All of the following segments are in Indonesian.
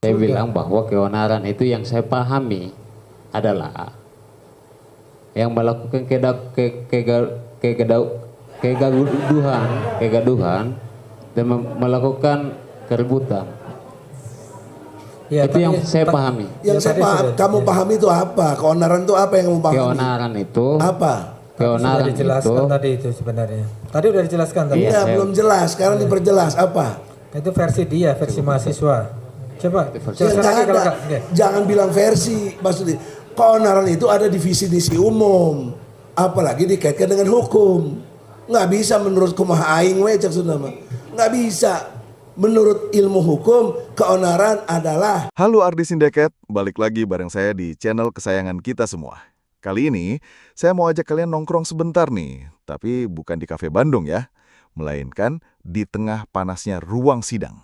Saya bilang bahwa keonaran itu yang saya pahami adalah yang melakukan kegaduhan dan melakukan keributan. Ya, itu yang saya pahami. Yang saya kamu pahami itu apa? Keonaran itu apa yang kamu pahami? Keonaran itu apa? Keonaran sudah dijelaskan itu tadi itu sebenarnya. Tadi udah dijelaskan tadi. Iya, belum jelas. Sekarang diperjelas apa? Itu versi dia, versi mahasiswa. Coba jelaskan lagi kalau enggak. Jangan bilang versi, maksudnya keonaran itu ada di visi-misi umum, apalagi dikaitkan dengan hukum. Nggak bisa menurut kumaha aing we cak Sunda mah. Nggak bisa. Menurut ilmu hukum, keonaran adalah... Halo Ardi Sindeket, balik lagi bareng saya di channel kesayangan kita semua. Kali ini, saya mau ajak kalian nongkrong sebentar nih, tapi bukan di Cafe Bandung ya, melainkan di tengah panasnya ruang sidang.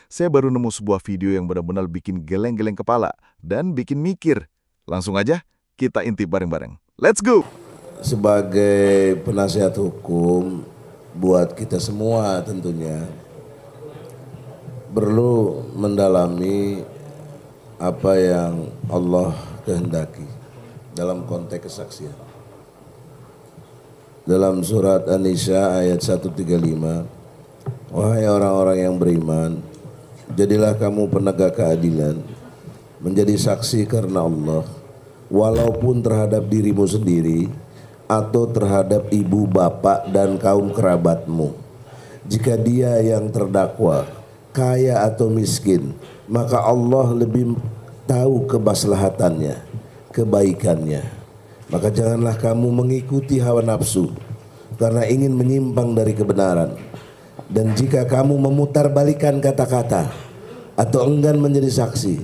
Saya baru nemu sebuah video yang benar-benar bikin geleng-geleng kepala dan bikin mikir. Langsung aja, kita intip bareng-bareng. Let's go! Sebagai penasihat hukum, buat kita semua tentunya, perlu mendalami apa yang Allah kehendaki dalam konteks kesaksian. Dalam surat An-Nisa ayat 135, wahai orang-orang yang beriman, jadilah kamu penegak keadilan, menjadi saksi karena Allah, walaupun terhadap dirimu sendiri atau terhadap ibu, bapak, dan kaum kerabatmu. Jika dia yang terdakwa kaya atau miskin, maka Allah lebih tahu kemaslahatannya, kebaikannya. Maka janganlah kamu mengikuti hawa nafsu karena ingin menyimpang dari kebenaran. Dan jika kamu memutarbalikkan kata-kata atau enggan menjadi saksi,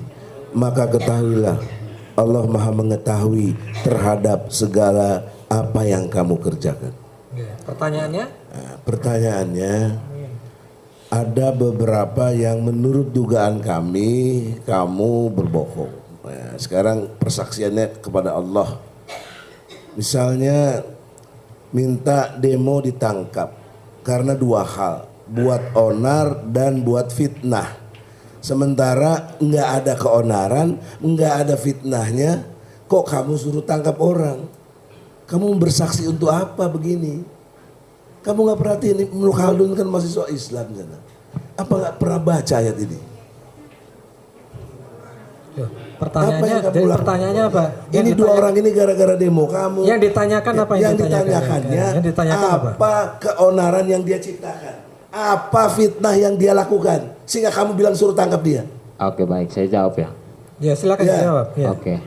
maka ketahuilah Allah Maha mengetahui terhadap segala apa yang kamu kerjakan. Pertanyaannya? Nah, pertanyaannya, ada beberapa yang menurut dugaan kami kamu berbohong. Nah, sekarang persaksiannya kepada Allah. Misalnya minta demo ditangkap karena dua hal, buat onar dan buat fitnah. Sementara nggak ada keonaran, nggak ada fitnahnya, kok kamu suruh tangkap orang? Kamu bersaksi untuk apa begini? Kamu nggak perhatiin, Ibnu Khaldun kan mahasiswa Islam sana. Apa nggak pernah baca ayat ini? Pertanyaannya apa? Ini dua orang ini gara-gara demo kamu. Yang ditanyakan apa? Yang ditanyakannya apa keonaran yang dia ciptakan? Apa fitnah yang dia lakukan sehingga kamu bilang suruh tangkap dia? Oke, baik, saya jawab ya. Ya, silakan jawab. Ya. Oke.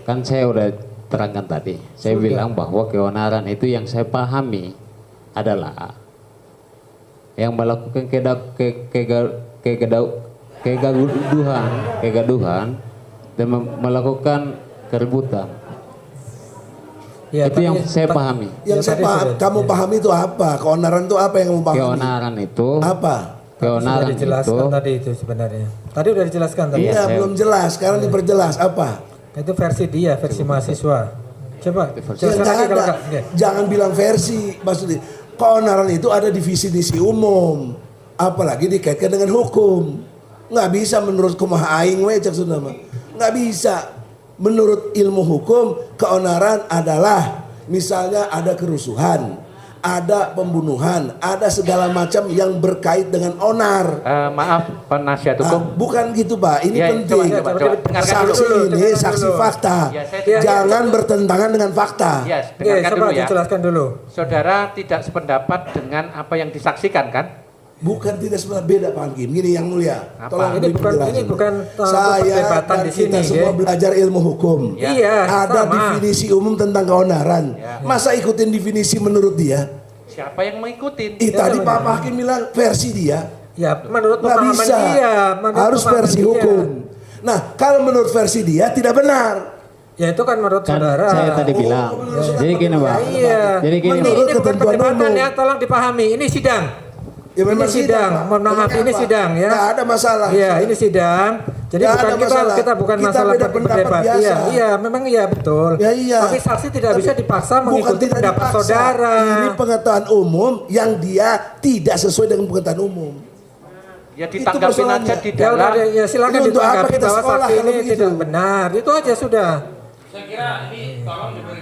Kan saya udah terangkan tadi. Saya bilang bahwa keonaran itu yang saya pahami adalah yang melakukan kegaduhan dan melakukan keributan. Ya, itu yang saya pahami. Yang kamu pahami itu apa? Keonaran itu apa yang kamu pahami? Keonaran itu apa? Keonaran dijelaskan itu tadi itu sebenarnya. Tadi udah dijelaskan tadi. Iya, belum jelas. Sekarang diperjelas apa? Itu versi dia, versi mahasiswa. Coba jelaskan lagi kalau enggak. Jangan bilang versi, maksudnya keonaran itu ada di visi-misi umum, apalagi dikaitkan dengan hukum. Nggak bisa menurut kumaha aing we cak Sunda mah. Nggak bisa. Menurut ilmu hukum, keonaran adalah misalnya ada kerusuhan, ada pembunuhan, ada segala macam yang berkait dengan onar. Maaf penasihat hukum. Bukan gitu Pak, ini Ya, penting. Saksi ini saksi fakta. Ya, jangan bertentangan dengan fakta. Ya, dengarkan dulu ya. Jelaskan dulu. Saudara tidak sependapat dengan apa yang disaksikan kan? Bukan, tidak sebenarnya beda Pak Hakim. Gini yang mulia. Tolong ini bukan saya dan di sini, kita semua belajar ilmu hukum. Ya. Iya, ada definisi umum tentang keonaran. Ya. Masa ikutin definisi menurut dia? Siapa yang mengikutin? Tadi Pak Hakim bilang versi dia. Ya, menurut nggak pemahaman bisa. dia. Harus versi hukum. Nah, kalau menurut versi dia tidak benar. Ya itu kan menurut saudara. Saya tadi bilang. Jadi gini Pak. Iya. Jadi gini. Menurut Ini bukan ketentuan perdebatan umum. ya, tolong dipahami. Ini sidang. Ya, ini sidang, mohon maaf, ini sidang ya. Nggak ada masalah. Iya, ini sidang. Jadi Nggak bukan ada kita bukan Kita masalah beda pendapat berdebat. biasa. Iya, memang iya betul. Ya, iya. Tapi saksi tidak bisa dipaksa Bukan mengikuti tidak pendapat dipaksa. saudara. Ini pengetahuan umum yang dia tidak sesuai dengan pengetahuan umum. Ya Itu ditanggapin persoalannya. aja di Ya udah, dalam. ya silakan Ini untuk apa ditanggapi kita bahwa sekolah saksi kalau ini begitu? tidak benar. Itu aja sudah. Saya kira ini tolong diberi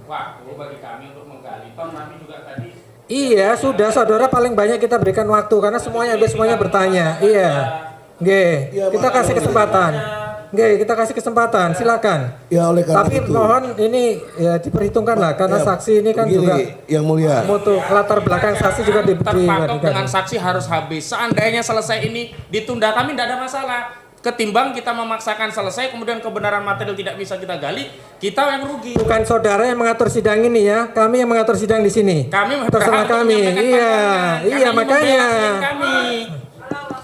waktu bagi kami untuk menggali. Toh kami juga tadi Iya, sudah saudara paling banyak kita berikan waktu karena semuanya bertanya. Iya. Nggih, kita kasih kesempatan. Nggih, kita kasih kesempatan. Silakan. Ya oleh karena Tapi itu. mohon ini ya diperhitungkanlah karena Ya, saksi ini kan begini, juga yang mulia. mutu latar belakang saksi juga diberi. terpatok dengan saksi harus habis. Seandainya selesai ini ditunda, kami tidak ada masalah. Ketimbang kita memaksakan selesai, kemudian kebenaran material tidak bisa kita gali, kita yang rugi. Bukan saudara yang mengatur sidang ini ya, kami yang mengatur sidang di sini. Kami Terserah berhak untuk kami. menyampaikan Iya, pandangan. iya Karena ini makanya. membela klien kami.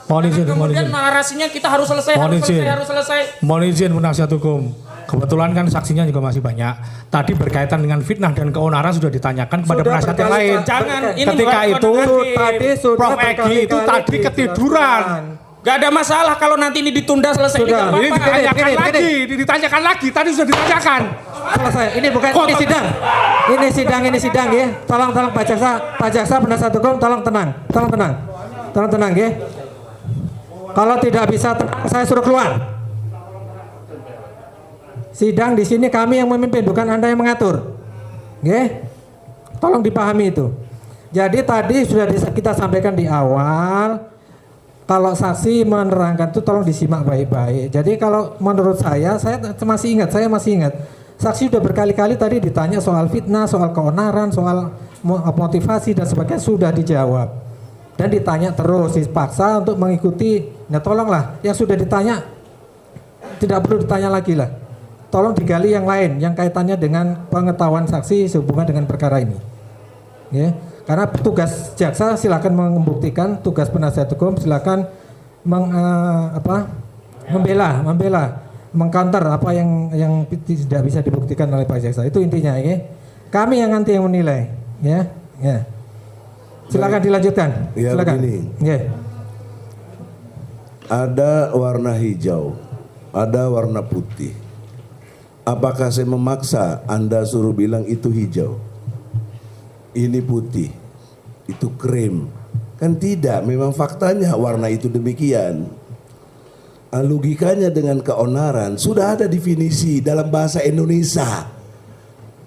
Mohon izin, mohon Kemudian izin. narasinya kita harus selesai, Mohon harus izin. selesai, harus selesai. Mohon izin penasihat hukum. Kebetulan kan saksinya juga masih banyak. Tadi berkaitan dengan fitnah dan keonaran sudah ditanyakan kepada Sudah penasihat yang berkali-kali. lain. Jangan, ini Ketika bukan itu kewenangan Tadi sudah Prof. Egi berkali-kali itu tadi ketiduran. Gak ada masalah kalau nanti ini ditunda selesai. Sudah. Ini nggak Ini apa-apa. ditanyakan Gini. lagi, ditanyakan lagi. Tadi sudah ditanyakan. Selesai. Ini bukan ini sidang. Ini sidang ya. Tolong Pak Jaksa penasihat hukum tolong tenang. Tolong tenang ya. Kalau tidak bisa tenang, saya suruh keluar. Sidang di sini kami yang memimpin, bukan Anda yang mengatur. Nggih? Tolong dipahami itu. Jadi tadi sudah kita sampaikan di awal, kalau saksi menerangkan itu tolong disimak baik-baik. Jadi kalau menurut saya masih ingat. Saksi sudah berkali-kali tadi ditanya soal fitnah, soal keonaran, soal motivasi dan sebagainya sudah dijawab. Dan ditanya terus, dipaksa untuk mengikuti. Nah tolonglah, yang sudah ditanya tidak perlu ditanya lagi lah. Tolong digali yang lain, yang kaitannya dengan pengetahuan saksi sehubungan dengan perkara ini. Ya, karena tugas jaksa silakan membuktikan, tugas penasihat hukum silakan membela, mengcounter apa yang tidak bisa dibuktikan oleh Pak Jaksa. Itu intinya ya. Kami yang nanti yang menilai, ya. Silakan dilanjutkan. Ya, Silakan. begini. Ya. Ada warna hijau, ada warna putih. Apakah saya memaksa Anda suruh bilang itu hijau? Ini putih, itu krim. Kan tidak, memang faktanya warna itu demikian. Logikanya dengan keonaran sudah ada definisi dalam bahasa Indonesia.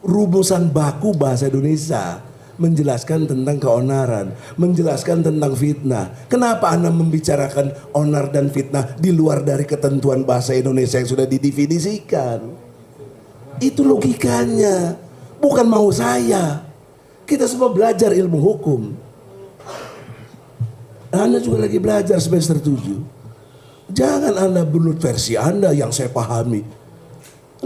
Rumusan baku bahasa Indonesia menjelaskan tentang keonaran, menjelaskan tentang fitnah. Kenapa Anda membicarakan onar dan fitnah di luar dari ketentuan bahasa Indonesia yang sudah didefinisikan? Itu logikanya, bukan mau saya. Kita semua belajar ilmu hukum. Anda juga lagi belajar semester 7. Jangan Anda menurut versi Anda yang saya pahami.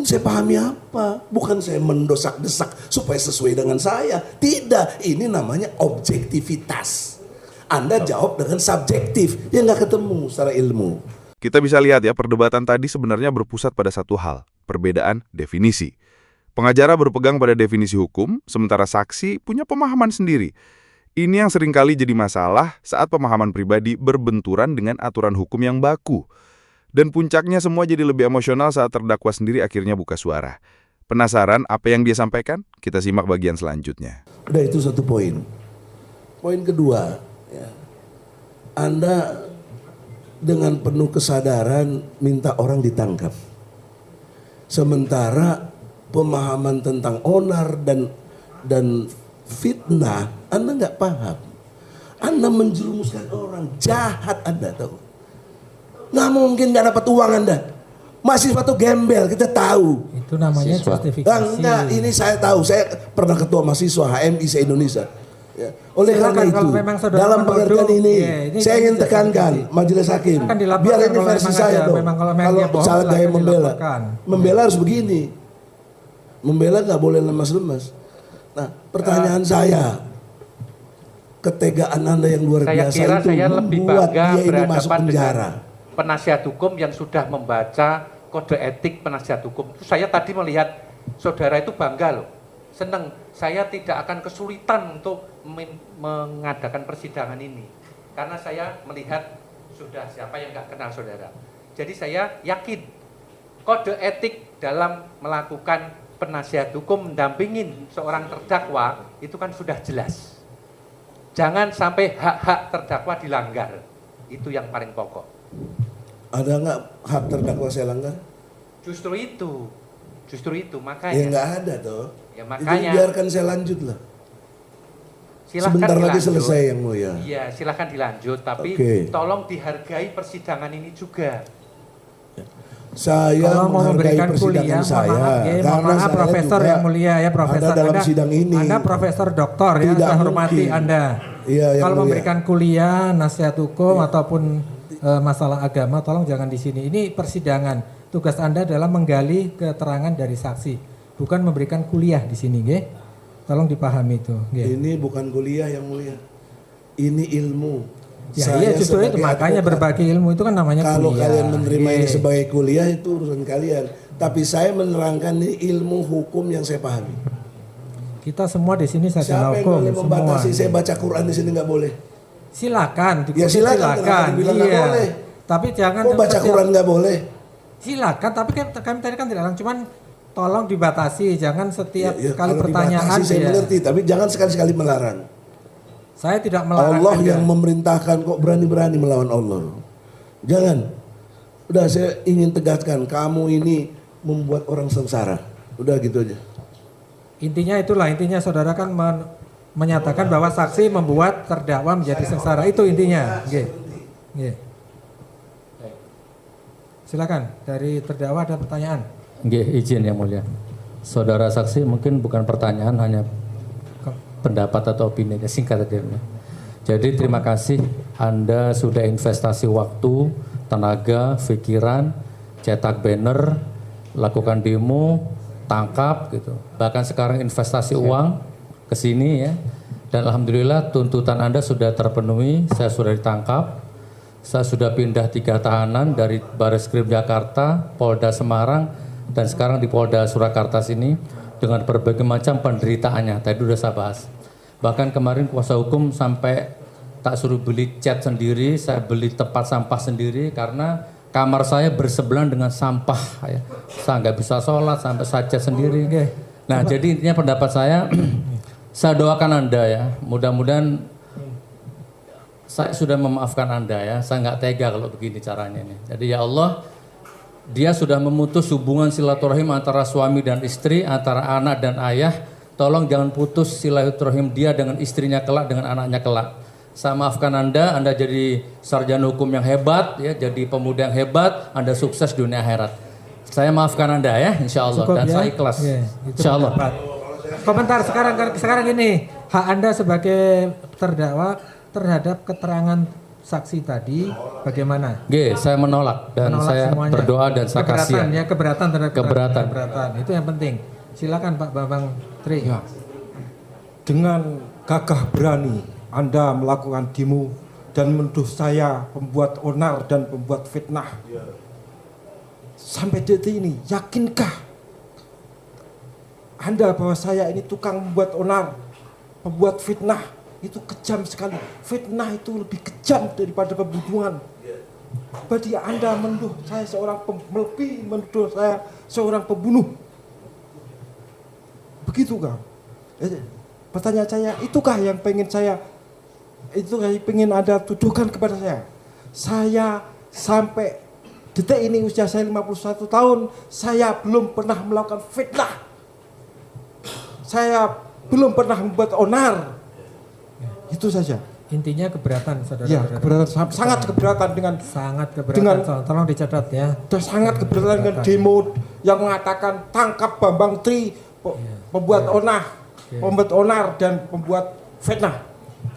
Saya pahami apa? Bukan saya mendesak-desak supaya sesuai dengan saya. Tidak, ini namanya objektivitas. Anda jawab dengan subjektif, yang nggak ketemu secara ilmu. Kita bisa lihat ya, perdebatan tadi sebenarnya berpusat pada satu hal, perbedaan definisi. Pengacara berpegang pada definisi hukum, sementara saksi punya pemahaman sendiri. Ini yang seringkali jadi masalah saat pemahaman pribadi berbenturan dengan aturan hukum yang baku. Dan puncaknya semua jadi lebih emosional saat terdakwa sendiri akhirnya buka suara. Penasaran apa yang dia sampaikan? Kita simak bagian selanjutnya. Udah, itu satu poin. Poin kedua, ya, Anda dengan penuh kesadaran minta orang ditangkap. Sementara pemahaman tentang onar dan fitnah Anda nggak paham. Anda menjerumuskan orang, jahat Anda tahu. Nggak mungkin nggak dapat uang Anda. Mahasiswa tuh gembel, kita tahu. Itu namanya Mahasiswa. justifikasi. Enggak, ini saya tahu. Saya pernah ketua mahasiswa HMI se-Indonesia. Ya. Oleh Silakan, karena itu, kalau memang saudara dalam menuduh, pengertian ini, ya, ini saya ingin kan tekankan majelis hakim, Akan dilaporkan biar ini kalau versi memang saya ada, dong. memang kalau memang Kalau dia bohong, salah gaya silakan membela, dilaporkan. membela harus begini. Membela nggak boleh lemas-lemas. Nah, pertanyaan saya, ketegaan Anda yang luar Saya biasa kira itu saya lebih membuat bangga dia ini masuk berhadapan penjara. dengan penasihat hukum yang sudah membaca kode etik penasihat hukum. Saya tadi melihat saudara itu bangga loh, senang. Saya tidak akan kesulitan untuk mengadakan persidangan ini, karena saya melihat sudah siapa yang nggak kenal saudara. Jadi saya yakin kode etik dalam melakukan penasihat hukum mendampingin seorang terdakwa itu kan sudah jelas. Jangan sampai hak-hak terdakwa dilanggar. Itu yang paling pokok. Ada nggak hak terdakwa saya langgar? Justru itu makanya. Ya nggak ada toh. Ya Itu makanya. biarkan saya lanjut lah. Silahkan Sebentar lagi dilanjut. selesai yang mulia. Iya, silahkan dilanjut, tapi Oke. tolong dihargai persidangan ini juga. Saya Kalau mau menghargai memberikan kuliah, persidangan saya mohon maaf saya Profesor juga yang mulia ya Profesor. ada dalam sidang ini. Anda Profesor Doktor ya, Tidak saya hormati mungkin. Anda. Iya, yang Kalau mulia. memberikan kuliah, nasihat hukum ataupun masalah agama, tolong jangan di sini. Ini persidangan. Tugas Anda adalah menggali keterangan dari saksi, bukan memberikan kuliah di sini, nggih. Tolong dipahami itu, nggih. Ini bukan kuliah yang mulia. Ini ilmu. Ya Saya iya justru itu sebagai makanya advokat, berbagi ilmu itu kan namanya kalau kuliah. kalian menerima ini Nggih. sebagai kuliah itu urusan kalian. Tapi saya menerangkan ini ilmu hukum yang saya pahami. Kita semua di sini sarjana Siapa yang hukum boleh semua. membatasi saya baca Quran di sini nggak boleh? Silakan, Ya silakan, kenapa dibilang nggak iya. boleh? Tapi jangan Kok baca Quran nggak boleh? Silakan, tapi kami tadi kan tidak larang, cuman tolong dibatasi, jangan setiap Ya, kali kalau pertanyaan dibatasi saya ya. mengerti, tapi jangan sekali-sekali melarang. Saya tidak melarang Allah Anda. yang memerintahkan, kok berani-berani melawan Allah. Jangan. Udah saya ingin tegaskan, kamu ini membuat orang sengsara. Udah gitu aja. Intinya saudara kan menyatakan bahwa saksi membuat terdakwa menjadi sengsara, itu intinya. Nggih. Nggih. Silakan, dari terdakwa ada pertanyaan. Nggih, izin yang mulia. Saudara saksi mungkin bukan pertanyaan, hanya pendapat atau opini, singkat saja. Jadi terima kasih Anda sudah investasi waktu, tenaga, pikiran, cetak banner, lakukan demo, tangkap gitu. Bahkan sekarang investasi uang ke sini ya. Dan alhamdulillah tuntutan Anda sudah terpenuhi, saya sudah ditangkap. Saya sudah pindah 3 tahanan dari Bareskrim Jakarta, Polda Semarang, dan sekarang di Polda Surakarta sini dengan berbagai macam penderitaannya. Tadi sudah saya bahas. Bahkan kemarin kuasa hukum sampai tak suruh beli cat sendiri, saya beli tempat sampah sendiri karena kamar saya bersebelahan dengan sampah. Ya. Saya nggak bisa sholat sampai saya cat sendiri. Nah, jadi intinya pendapat saya doakan Anda ya, mudah-mudahan saya sudah memaafkan Anda ya, saya nggak tega kalau begini caranya ini. Jadi ya Allah, dia sudah memutus hubungan silaturahim antara suami dan istri, antara anak dan ayah. Tolong jangan putus silaturahim dia dengan istrinya kelak, dengan anaknya kelak. Saya maafkan Anda jadi sarjana hukum yang hebat, ya, jadi pemuda yang hebat, Anda sukses dunia akhirat. Saya maafkan Anda ya, insya Allah. Cukup Dan ya? saya ikhlas, Ya, insya Allah. pendapat. Komentar sekarang ini, hak Anda sebagai terdakwa terhadap keterangan saksi tadi bagaimana? Oke, saya menolak dan saya semuanya. berdoa dan saya kasihan. Ya, keberatan terhadap Keberatan. Itu yang penting. Silakan Pak Bambang Tri. Ya. Dengan gagah berani Anda melakukan demo dan menuduh saya pembuat onar dan pembuat fitnah. Sampai detik ini, yakinkah Anda bahwa saya ini tukang membuat onar, pembuat fitnah? Itu kejam sekali. Fitnah itu lebih kejam daripada pembunuhan. Berarti Anda menuduh saya menuduh saya seorang pembunuh. Begitu kah? Pertanyaan saya, itukah yang pengen Anda tuduhkan kepada saya? Saya sampai detik ini usia saya 51 tahun, saya belum pernah melakukan fitnah. Saya belum pernah membuat onar. Itu saja. Intinya keberatan saudara. Ya, keberatan, sangat keberatan dengan tolong dicatat ya. Sangat keberatan dengan demo yang mengatakan tangkap Bambang Tri, pembuat onar dan pembuat fitnah.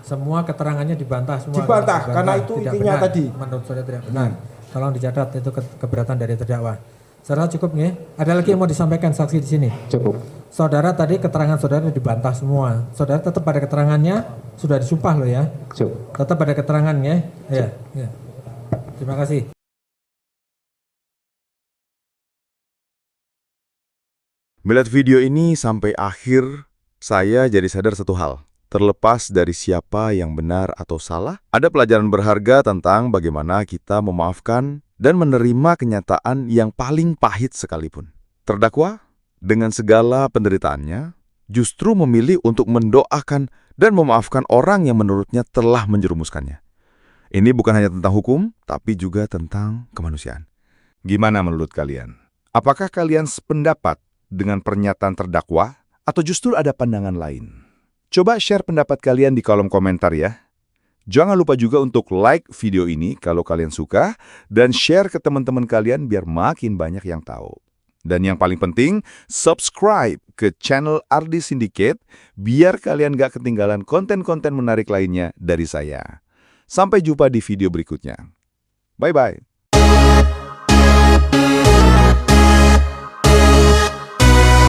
Semua keterangannya dibantah semua. Dibantah karena itu tidak intinya benar. tadi. Menurut saudara tidak benar. Tolong dicatat itu keberatan dari terdakwa. Saudara cukup nih. Ada lagi yang mau disampaikan saksi di sini? Cukup. Saudara tadi keterangan saudara dibantah semua. Saudara tetap pada keterangannya, sudah disumpah loh ya. Cukup. Tetap pada keterangannya. Ya. Terima kasih. Melihat video ini sampai akhir, saya jadi sadar satu hal. Terlepas dari siapa yang benar atau salah, ada pelajaran berharga tentang bagaimana kita memaafkan dan menerima kenyataan yang paling pahit sekalipun. Terdakwa, dengan segala penderitaannya, justru memilih untuk mendoakan dan memaafkan orang yang menurutnya telah menjerumuskannya. Ini bukan hanya tentang hukum, tapi juga tentang kemanusiaan. Gimana menurut kalian? Apakah kalian sependapat dengan pernyataan terdakwa atau justru ada pandangan lain? Coba share pendapat kalian di kolom komentar ya. Jangan lupa juga untuk like video ini kalau kalian suka dan share ke teman-teman kalian biar makin banyak yang tahu. Dan yang paling penting, subscribe ke channel Ardi Syndicate biar kalian gak ketinggalan konten-konten menarik lainnya dari saya. Sampai jumpa di video berikutnya. Bye-bye.